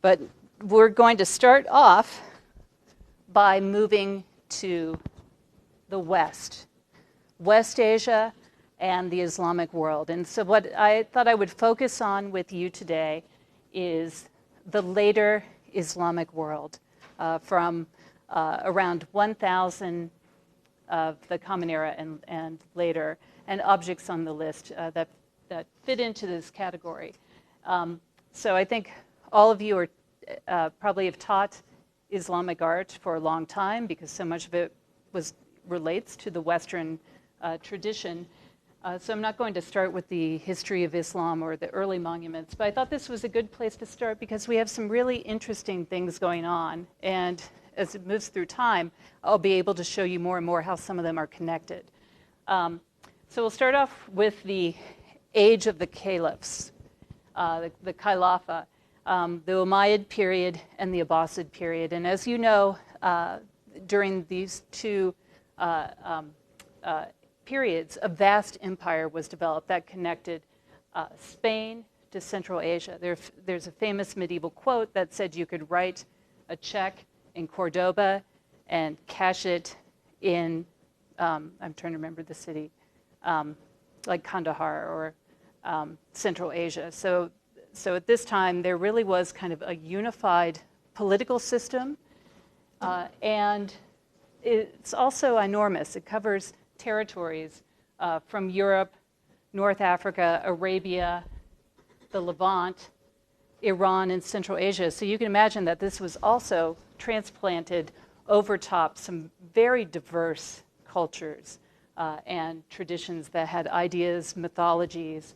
But we're going to start off by moving to the West Asia, and the Islamic world. And so what I thought I would focus on with you today is the later Islamic world from around 1000 of the Common Era and later, and objects on the list that fit into this category. So I think all of you are probably have taught Islamic art for a long time because so much of it relates to the Western tradition. So I'm not going to start with the history of Islam or the early monuments, but I thought this was a good place to start because we have some really interesting things going on. And as it moves through time, I'll be able to show you more and more how some of them are connected. So we'll start off with the age of the caliphs, the Khilafah, the Umayyad period and the Abbasid period. And as you know, during these two periods, a vast empire was developed that connected Spain to Central Asia. There's a famous medieval quote that said you could write a check in Cordoba and cash it in, I'm trying to remember the city, like Kandahar or Central Asia. So at this time, there really was kind of a unified political system, and it's also enormous. It covers territories from Europe, North Africa, Arabia, the Levant, Iran, and Central Asia. So you can imagine that this was also transplanted over top some very diverse cultures and traditions that had ideas, mythologies,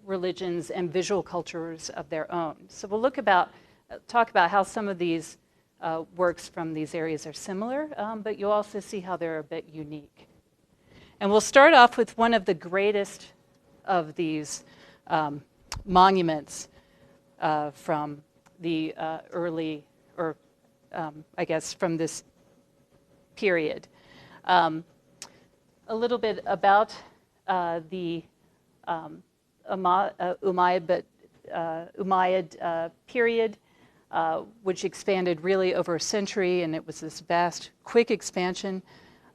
religions, and visual cultures of their own. So we'll talk about how some of these works from these areas are similar, but you'll also see how they're a bit unique. And we'll start off with one of the greatest of these monuments from the early, or I guess from this period. A little bit about the Umayyad period, which expanded really over a century, and it was this vast, quick expansion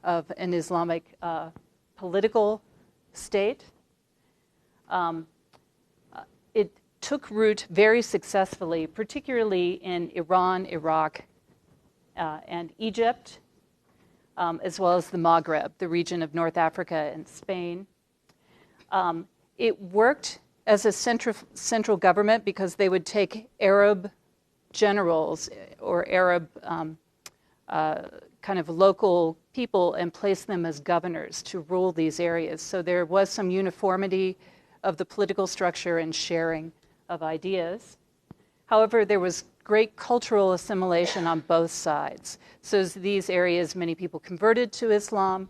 of an Islamic political state. It took root very successfully, particularly in Iran, Iraq, and Egypt, as well as the Maghreb, the region of North Africa and Spain. It worked as a central government because they would take Arab generals or Arab kind of local people and place them as governors to rule these areas. So there was some uniformity of the political structure and sharing of ideas. However, there was great cultural assimilation on both sides. So these areas, many people converted to Islam.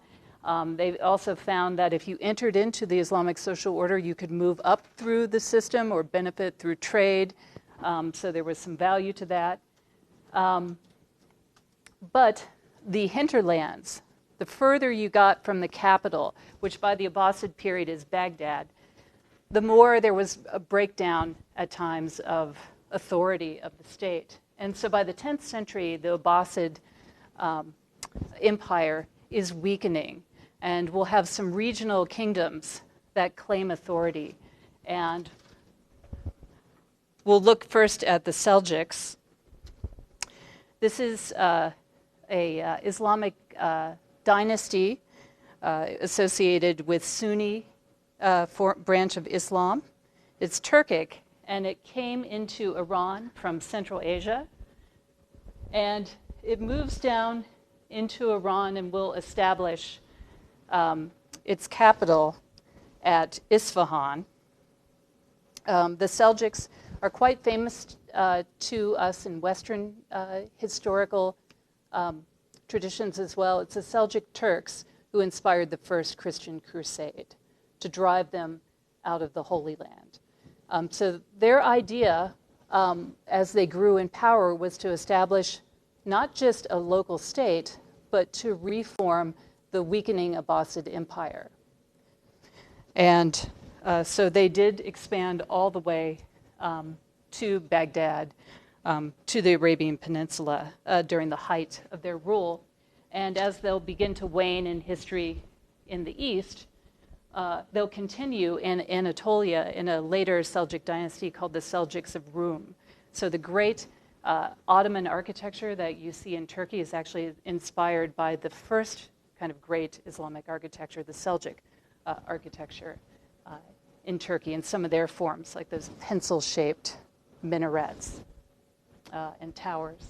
They also found that if you entered into the Islamic social order, you could move up through the system or benefit through trade. So there was some value to that. But the hinterlands, the further you got from the capital, which by the Abbasid period is Baghdad, the more there was a breakdown at times of authority of the state. And so by the 10th century, the Abbasid empire is weakening, and we'll have some regional kingdoms that claim authority. And we'll look first at the Seljuks. This is a Islamic dynasty associated with Sunni branch of Islam. It's Turkic, and it came into Iran from Central Asia. And it moves down into Iran and will establish its capital at Isfahan. The Seljuks are quite famous to us in Western historical traditions as well. It's the Seljuk Turks who inspired the first Christian crusade to drive them out of the Holy Land. So their idea, as they grew in power, was to establish not just a local state, but to reform the weakening Abbasid Empire. And so they did expand all the way to Baghdad, to the Arabian Peninsula during the height of their rule. And as they'll begin to wane in history in the east, they'll continue in Anatolia in a later Seljuk dynasty called the Seljuks of Rum. So the great Ottoman architecture that you see in Turkey is actually inspired by the first kind of great Islamic architecture, the Seljuk architecture in Turkey, and some of their forms, like those pencil-shaped minarets and towers.